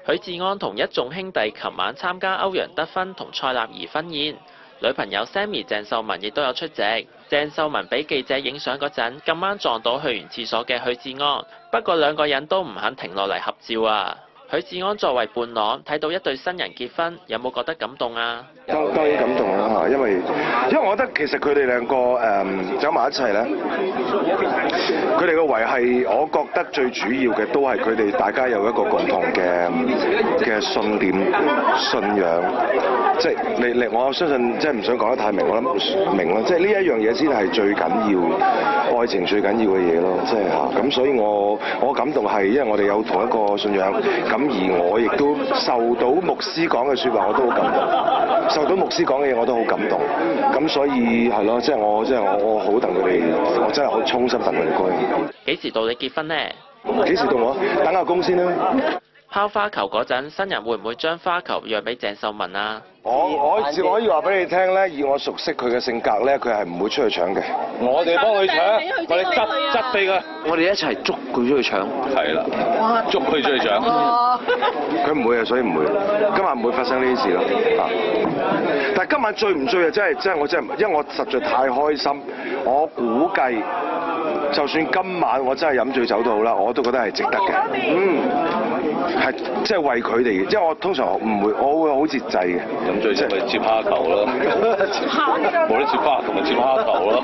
許志安同一眾兄弟琴晚參加歐陽德芬同蔡立兒婚宴，女朋友 Sammy 鄭秀文亦都有出席。鄭秀文俾記者影相嗰陣，咁啱撞到去完廁所嘅許志安，不過兩個人都唔肯停落嚟合照啊。許志安作為伴郎，睇到一對新人結婚，有冇覺得感動啊？當然感動啦嚇，因為我覺得其實佢哋兩個走埋一齊咧，佢哋嘅維係，我覺得最主要嘅都係佢哋大家有一個共同嘅信念、信仰，即係我相信即係唔想講得太明，我諗明啦，即係呢一樣嘢先係最緊要，愛情最緊要嘅嘢咯，即係嚇。咁所以我感動係因為我哋有同一個信仰，咁而我亦都受到牧師講嘅説話，我都好感動。受到牧師講嘅嘢我都好感動，咁所以係咯，即係我好戥佢哋，我真係好衷心戥佢哋高興。幾時到你結婚呢？幾時到我？等下工先啦。拋花球嗰陣，新人會唔會將花球讓俾鄭秀文啊？我可以話俾你聽咧，以我熟悉佢嘅性格咧，佢係唔會出去搶嘅。我哋幫佢搶，我哋執俾佢，我哋一齊捉佢出去搶。係啦，捉佢出去搶。佢唔會啊，所以唔會。今晚唔會發生呢啲事咯。但係今晚醉唔醉啊？真係我真係，因為我實在太開心。我估計，就算今晚我真係飲醉酒都好啦，我都覺得係值得嘅。係即係為佢哋，即係我通常唔會，我會好節制嘅。飲醉酒咪接蝦球咯，冇得接花同埋接蝦球咯。